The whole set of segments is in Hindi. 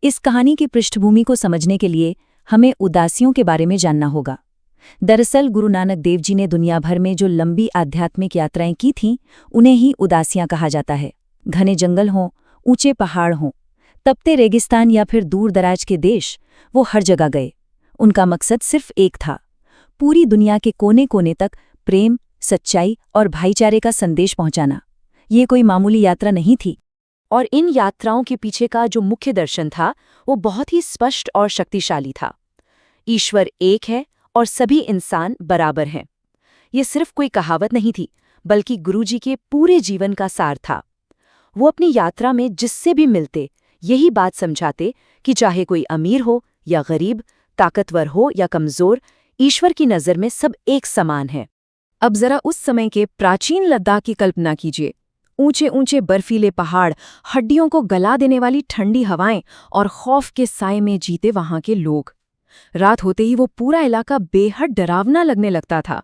इस कहानी की पृष्ठभूमि को समझने के लिए हमें उदासियों के बारे में जानना होगा। दरअसल गुरु नानक देव जी ने दुनिया भर में जो लंबी आध्यात्मिक यात्राएं की थीं, उन्हें ही उदासियां कहा जाता है। घने जंगल हों, ऊंचे पहाड़ हों, तपते रेगिस्तान या फिर दूर दराज के देश, वो हर जगह गए। उनका मकसद सिर्फ एक था, पूरी दुनिया के कोने कोने तक प्रेम, सच्चाई और भाईचारे का संदेश पहुंचाना। ये कोई मामूली यात्रा नहीं थी। और इन यात्राओं के पीछे का जो मुख्य दर्शन था वो बहुत ही स्पष्ट और शक्तिशाली था। ईश्वर एक है और सभी इंसान बराबर हैं। ये सिर्फ कोई कहावत नहीं थी, बल्कि गुरुजी के पूरे जीवन का सार था। वो अपनी यात्रा में जिससे भी मिलते यही बात समझाते कि चाहे कोई अमीर हो या गरीब, ताकतवर हो या कमजोर, ईश्वर की नज़र में सब एक समान है। अब जरा उस समय के प्राचीन लद्दाख की कल्पना कीजिए। ऊंचे ऊंचे बर्फीले पहाड़, हड्डियों को गला देने वाली ठंडी हवाएं और खौफ के साए में जीते वहां के लोग। रात होते ही वो पूरा इलाका बेहद डरावना लगने लगता था।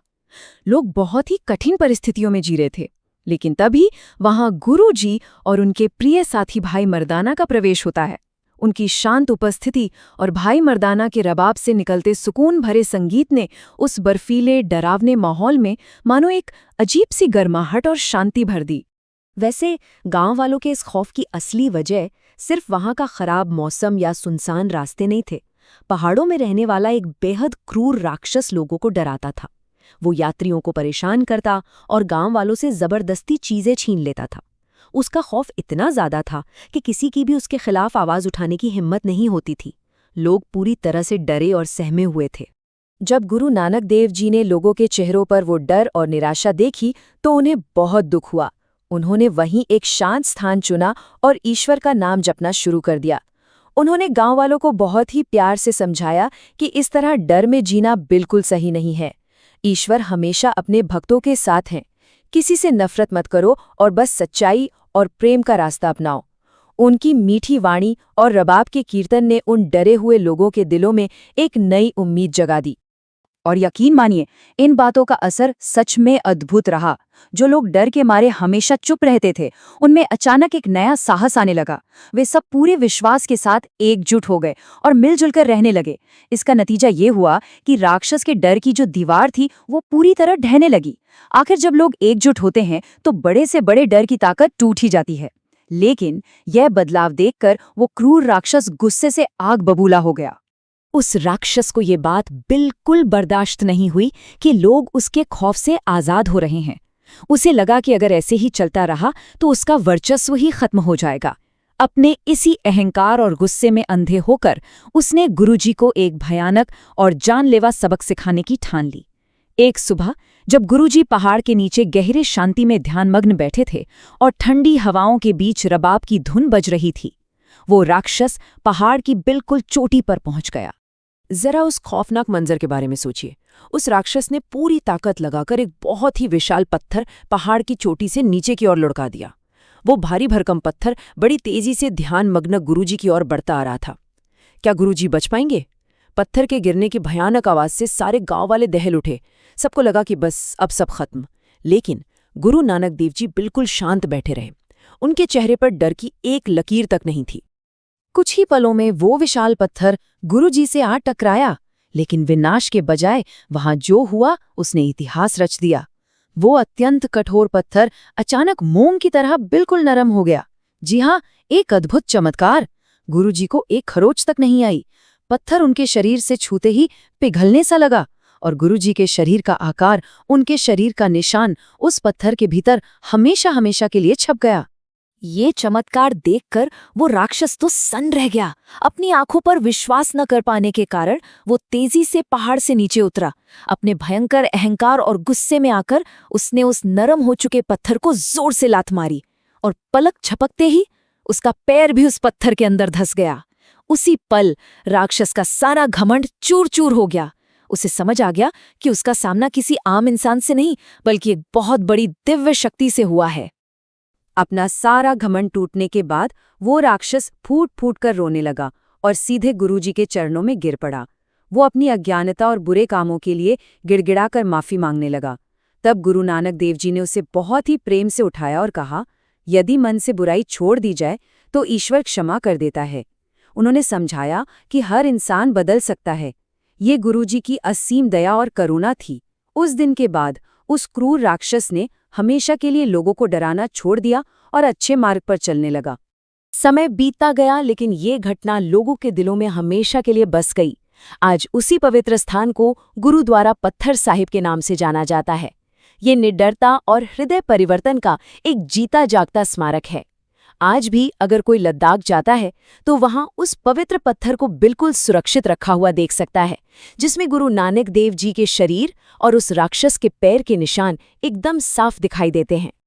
लोग बहुत ही कठिन परिस्थितियों में जी रहे थे, लेकिन तभी वहां गुरु जी और उनके प्रिय साथी भाई मर्दाना का प्रवेश होता है। उनकी शांत उपस्थिति और भाई मर्दाना के रबाब से निकलते सुकून भरे संगीत ने उस बर्फीले डरावने माहौल में मानो एक अजीब सी गर्माहट और शांति भर दी। वैसे गांव वालों के इस खौफ की असली वजह सिर्फ वहां का खराब मौसम या सुनसान रास्ते नहीं थे। पहाड़ों में रहने वाला एक बेहद क्रूर राक्षस लोगों को डराता था। वो यात्रियों को परेशान करता और गांव वालों से जबरदस्ती चीजें छीन लेता था। उसका खौफ इतना ज्यादा था कि किसी की भी उसके खिलाफ आवाज उठाने की हिम्मत नहीं होती थी। लोग पूरी तरह से डरे और सहमे हुए थे। जब गुरु नानक देव जी ने लोगों के चेहरों पर वो डर और निराशा देखी तो उन्हें बहुत दुख हुआ। उन्होंने वहीं एक शांत स्थान चुना और ईश्वर का नाम जपना शुरू कर दिया। उन्होंने गांव वालों को बहुत ही प्यार से समझाया कि इस तरह डर में जीना बिल्कुल सही नहीं है। ईश्वर हमेशा अपने भक्तों के साथ हैं। किसी से नफरत मत करो और बस सच्चाई और प्रेम का रास्ता अपनाओ। उनकी मीठी वाणी और रबाब के कीर्तन ने उन डरे हुए लोगों के दिलों में एक नई उम्मीद जगा दी। और यकीन मानिए, इन बातों का असर सच में अद्भुत रहा। जो लोग डर के मारे हमेशा चुप रहते थे, उनमें अचानक एक नया साहस आने लगा। वे सब पूरे विश्वास के साथ एकजुट हो गए और मिलजुल कर रहने लगे। इसका नतीजा ये हुआ कि राक्षस के डर की जो दीवार थी वो पूरी तरह ढहने लगी। आखिर जब लोग एकजुट होते हैं तो बड़े से बड़े डर की ताकत टूट ही जाती है। लेकिन यह बदलाव देखकर वो क्रूर राक्षस गुस्से से आग बबूला हो गया। उस राक्षस को ये बात बिल्कुल बर्दाश्त नहीं हुई कि लोग उसके खौफ से आजाद हो रहे हैं। उसे लगा कि अगर ऐसे ही चलता रहा तो उसका वर्चस्व ही खत्म हो जाएगा। अपने इसी अहंकार और गुस्से में अंधे होकर उसने गुरुजी को एक भयानक और जानलेवा सबक सिखाने की ठान ली। एक सुबह जब गुरुजी पहाड़ के नीचे गहरे शांति में ध्यानमग्न बैठे थे और ठंडी हवाओं के बीच रबाब की धुन बज रही थी, वो राक्षस पहाड़ की बिल्कुल चोटी पर पहुंच गया। जरा उस खौफनाक मंजर के बारे में सोचिए। उस राक्षस ने पूरी ताकत लगाकर एक बहुत ही विशाल पत्थर पहाड़ की चोटी से नीचे की ओर लुढ़का दिया। वो भारी भरकम पत्थर बड़ी तेजी से ध्यानमग्न गुरुजी की ओर बढ़ता आ रहा था। क्या गुरुजी बच पाएंगे? पत्थर के गिरने की भयानक आवाज से सारे गांव वाले दहल उठे। सबको लगा कि बस अब सब खत्म। लेकिन गुरु नानक देव जी बिल्कुल शांत बैठे रहे। उनके चेहरे पर डर की एक लकीर तक नहीं थी। कुछ ही पलों में वो विशाल पत्थर गुरुजी से आ टकराया, लेकिन विनाश के बजाय वहां जो हुआ उसने इतिहास रच दिया। वो अत्यंत कठोर पत्थर अचानक मोम की तरह बिल्कुल नरम हो गया। जी हाँ, एक अद्भुत चमत्कार। गुरुजी को एक खरोच तक नहीं आई। पत्थर उनके शरीर से छूते ही पिघलने सा लगा और गुरुजी के शरीर का आकार, उनके शरीर का निशान उस पत्थर के भीतर हमेशा हमेशा के लिए छप गया। ये चमत्कार देखकर वो राक्षस तो सन्न रह गया। अपनी आंखों पर विश्वास न कर पाने के कारण वो तेजी से पहाड़ से नीचे उतरा। अपने भयंकर अहंकार और गुस्से में आकर उसने उस नरम हो चुके पत्थर को जोर से लात मारी और पलक झपकते ही उसका पैर भी उस पत्थर के अंदर धंस गया। उसी पल राक्षस का सारा घमंड चूर चूर हो गया। उसे समझ आ गया कि उसका सामना किसी आम इंसान से नहीं, बल्कि एक बहुत बड़ी दिव्य शक्ति से हुआ है। अपना सारा घमंड टूटने के बाद वो राक्षस फूट फूट कर रोने लगा और सीधे गुरुजी के चरणों में गिर पड़ा। वो अपनी अज्ञानता और बुरे कामों के लिए गिड़गिड़ाकर माफी मांगने लगा। तब गुरु नानक देव जी ने उसे बहुत ही प्रेम से उठाया और कहा, यदि मन से बुराई छोड़ दी जाए तो ईश्वर क्षमा कर देता है। उन्होंने समझाया कि हर इंसान बदल सकता है। ये गुरुजी की असीम दया और करुणा थी। उस दिन के बाद उस क्रूर राक्षस ने हमेशा के लिए लोगों को डराना छोड़ दिया और अच्छे मार्ग पर चलने लगा। समय बीतता गया, लेकिन ये घटना लोगों के दिलों में हमेशा के लिए बस गई। आज उसी पवित्र स्थान को गुरुद्वारा पत्थर साहिब के नाम से जाना जाता है। ये निडरता और हृदय परिवर्तन का एक जीता जागता स्मारक है। आज भी अगर कोई लद्दाख जाता है तो वहां उस पवित्र पत्थर को बिल्कुल सुरक्षित रखा हुआ देख सकता है, जिसमें गुरु नानक देव जी के शरीर और उस राक्षस के पैर के निशान एकदम साफ दिखाई देते हैं।